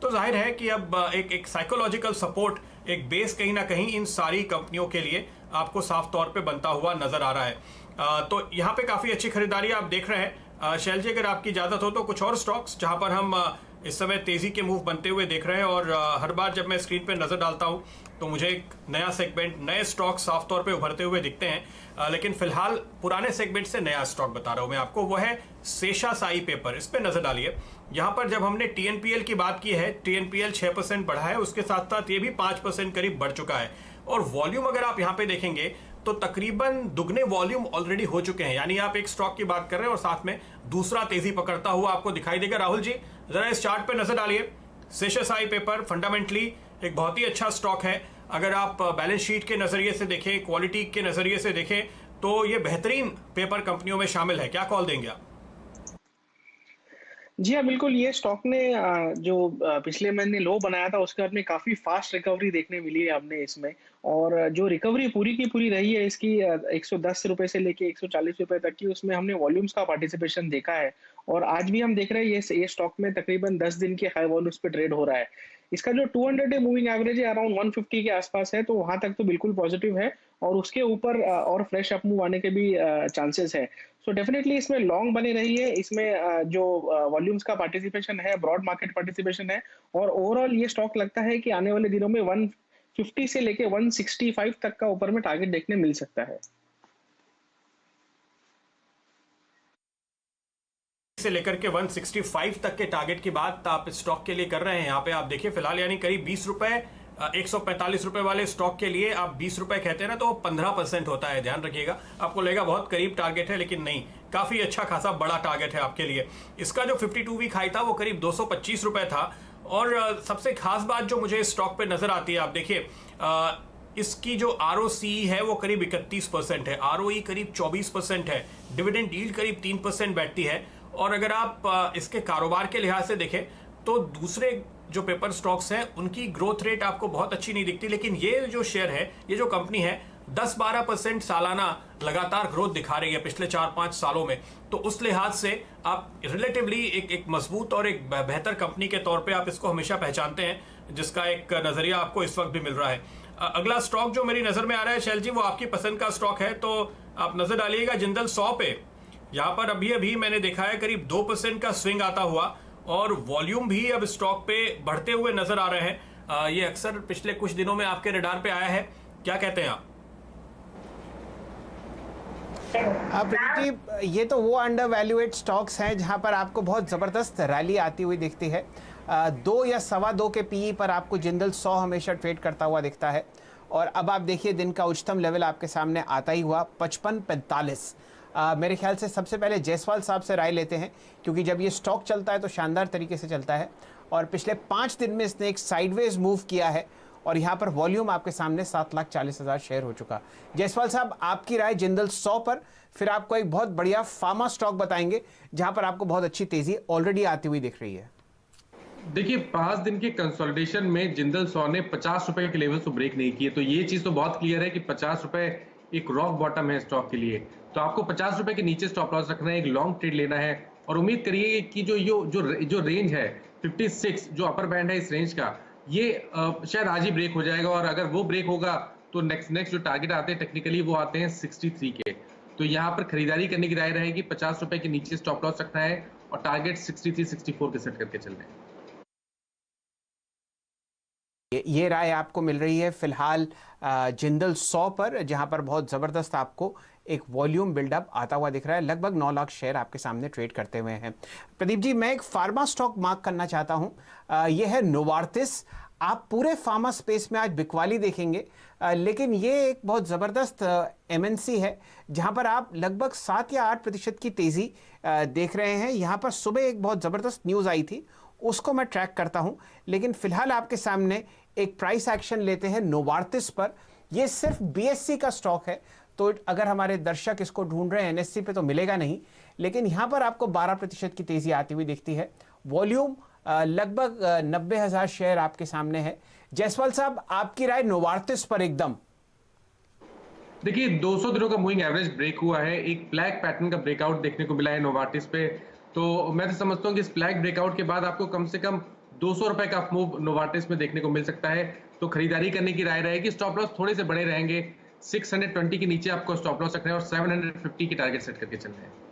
तो जाहिर है कि अब एक साइकोलॉजिकल सपोर्ट, एक बेस कहीं ना कहीं इन सारी कंपनियों के लिए आपको साफ तौर पे बनता हुआ नजर आ रहा है। तो यहाँ पे काफी अच्छी खरीदारी आप देख रहे हैं। शैल जी, अगर आपकी इजाजत हो तो कुछ और स्टॉक्स जहां पर हम इस समय तेजी के मूव बनते हुए देख रहे हैं, और हर बार जब मैं स्क्रीन पे नजर डालता हूं तो मुझे एक नया सेगमेंट, नए स्टॉक साफ तौर पे उभरते हुए दिखते हैं। लेकिन फिलहाल पुराने सेगमेंट से नया स्टॉक बता रहा हूं मैं आपको, वो है शेषाशायी पेपर। इस पे नजर डालिए। यहां पर जब हमने टीएनपीएल की बात की है, टीएनपीएल 6% बढ़ा है, उसके साथ साथ ये भी 5% करीब बढ़ चुका है। और वॉल्यूम अगर आप यहां पे देखेंगे तो तकरीबन दुगने वॉल्यूम ऑलरेडी हो चुके हैं। यानी आप एक स्टॉक की बात कर रहे हैं और साथ में दूसरा तेजी पकड़ता हुआ आपको दिखाई देगा। राहुल जी, जरा इस चार्ट पे नजर डालिए। शेषाशायी पेपर फंडामेंटली एक बहुत ही अच्छा स्टॉक है। अगर आप बैलेंस शीट के नजरिए से देखें, क्वालिटी के नजरिए से देखें, तो ये बेहतरीन पेपर कंपनियों में शामिल है। क्या कॉल देंगे आप? जी हाँ, बिल्कुल, ये स्टॉक ने जो पिछले महीने लो बनाया था उसके बाद में काफ़ी फ़ास्ट रिकवरी देखने मिली है हमने इसमें। और जो रिकवरी पूरी की पूरी रही है इसकी, ₹110 से लेके ₹140 तक की, उसमें हमने वॉल्यूम्स का पार्टिसिपेशन देखा है। और आज भी हम देख रहे हैं ये स्टॉक में तकरीबन 10 दिन के हाई वॉल्यूम्स पे ट्रेड हो रहा है। इसका जो 200 डे मूविंग एवरेज है अराउंड 150 के आसपास है, तो वहाँ तक तो बिल्कुल पॉजिटिव है। और उसके ऊपर और फ्रेश अप मूव आने के भी चांसेस है। सो डेफिनेटली इसमें लॉन्ग बनी रही है। इसमें जो वॉल्यूम्स का पार्टिसिपेशन है, ब्रॉड मार्केट पार्टिसिपेशन है। और ओवरऑल ये स्टॉक लगता है कि आने वाले दिनों में 150 से लेके 165 तक का ऊपर में टारगेट देखने मिल सकता है। से लेकर के 165 तक के टारगेट की बात आप स्टॉक के लिए कर रहे हैं। यहाँ पे आप देखिए फिलहाल, यानी करीब 20 रुपए, 145 रुपए वाले स्टॉक के लिए आप 20 रुपए कहते हैं ना, तो 15% होता है। ध्यान रखिएगा, आपको लगेगा बहुत करीब टारगेट है, लेकिन नहीं, काफी अच्छा खासा बड़ा टारगेट है आपके लिए। इसका जो 52 वीक हाई था वो करीब 225 रुपए था। और सबसे खास बात जो मुझे स्टॉक पे नजर आती है, आप देखिए इसकी जो ROCE है वो करीब 31% है, ROE करीब 24% है, डिविडेंड यील्ड करीब 3% बैठती है। और अगर आप इसके कारोबार के लिहाज से देखें तो दूसरे जो पेपर स्टॉक्स हैं उनकी ग्रोथ रेट आपको बहुत अच्छी नहीं दिखती, लेकिन ये जो शेयर है, ये जो कंपनी है, 10-12% सालाना लगातार ग्रोथ दिखा रही है पिछले 4-5 सालों में। तो उस लिहाज से आप रिलेटिवली एक मजबूत और एक बेहतर कंपनी के तौर पे आप इसको हमेशा पहचानते हैं, जिसका एक नजरिया आपको इस वक्त भी मिल रहा है। अगला स्टॉक जो मेरी नजर में आ रहा है शैल जी, वो आपकी पसंद का स्टॉक है, तो आप नजर डालिएगा जिंदल 100 पे। यहां पर अभी मैंने देखा है करीब 2% का स्विंग आता हुआ, और वॉल्यूम भी अब स्टॉक पे बढ़ते हुए नजर आ रहे हैं। ये अक्सर पिछले कुछ दिनों में आपके रडार पे आया है, क्या कहते हैं आप? प्रदीप जी, ये तो वो अंडर वैल्यूएट स्टॉक्स हैं जहां पर आपको बहुत ज़बरदस्त रैली आती हुई दिखती है। 2 या सवा 2 के पीई पर आपको जिंदल 100 हमेशा ट्रेड करता हुआ दिखता है। और अब आप देखिए दिन का उच्चतम लेवल आपके सामने आता ही हुआ 55-45। मेरे ख्याल से सबसे पहले जायसवाल साहब से राय लेते हैं, क्योंकि जब ये स्टॉक चलता है तो शानदार तरीके से चलता है। और पिछले 5 दिन में इसने एक साइडवेज मूव किया है, और यहाँ पर वॉल्यूम आपके सामने 7,40,000 शेयर हो चुका। जायसवाल साहब, आपकी राय जिंदल 100 पर, फिर आपको एक बहुत बढ़िया फार्मा स्टॉक बताएंगे जहां पर आपको बहुत अच्छी तेजी ऑलरेडी आती हुई दिख रही है। देखिए, 5 दिन के कंसोलिडेशन में जिंदल 100 ने 50 रुपए के लेवल को ब्रेक नहीं किए, तो ये चीज तो बहुत क्लियर है कि 50 रुपए एक रॉक बॉटम है स्टॉक के लिए। तो आपको 50 रुपए के नीचे स्टॉप लॉस रखना है, एक लॉन्ग ट्रेड लेना है, और उम्मीद करिए कि जो रेंज है 56, जो अपर बैंड है इस रेंज का, ये शायद आज ही ब्रेक हो जाएगा। और अगर वो ब्रेक होगा तो नेक्स्ट जो टारगेट आते हैं टेक्निकली वो आते हैं 63 के। तो यहाँ पर खरीदारी करने की राय रहेगी, 50 रुपए के नीचे स्टॉप लॉस रखना है, और टारगेट 63-64 के सेट करके चलना है। ये राय आपको मिल रही है फिलहाल जिंदल 100 पर, जहां पर बहुत ज़बरदस्त आपको एक वॉल्यूम बिल्डअप आता हुआ दिख रहा है। लगभग 9 लाख शेयर आपके सामने ट्रेड करते हुए हैं। प्रदीप जी, मैं एक फार्मा स्टॉक मार्क करना चाहता हूं, यह है नोवार्टिस। आप पूरे फार्मा स्पेस में आज बिकवाली देखेंगे, लेकिन ये एक बहुत ज़बरदस्त MNC है जहां पर आप लगभग 7 या 8% की तेज़ी देख रहे हैं। यहाँ पर सुबह एक बहुत ज़बरदस्त न्यूज़ आई थी, उसको मैं ट्रैक करता हूं, लेकिन फिलहाल आपके सामने एक प्राइस एक्शन लेते हैं नोवार्टिस पर। यह सिर्फ BSE का स्टॉक है, तो अगर हमारे दर्शक इसको ढूंढ रहे हैं NSE पे तो मिलेगा नहीं, लेकिन यहां पर आपको 12% की तेजी आती हुई दिखती है। वॉल्यूम लगभग 90,000 शेयर आपके सामने है। जायसवाल साहब, आपकी राय नोवार्टिस पर एकदम? देखिए, 200 दिनों का मूविंग एवरेज ब्रेक हुआ है, एक फ्लैग पैटर्न का ब्रेकआउट देखने को मिला है नोवार्टिस पे। तो मैं तो समझता हूँ कि इस फ्लैग ब्रेकआउट के बाद आपको कम से कम 200 रुपए का मूव नोवार्टिस में देखने को मिल सकता है। तो खरीदारी करने की राय रहेगी। स्टॉप लॉस थोड़े से बड़े रहेंगे, 620 के नीचे आपको स्टॉप लॉस रखना है और 750 की टारगेट सेट करके चलना है।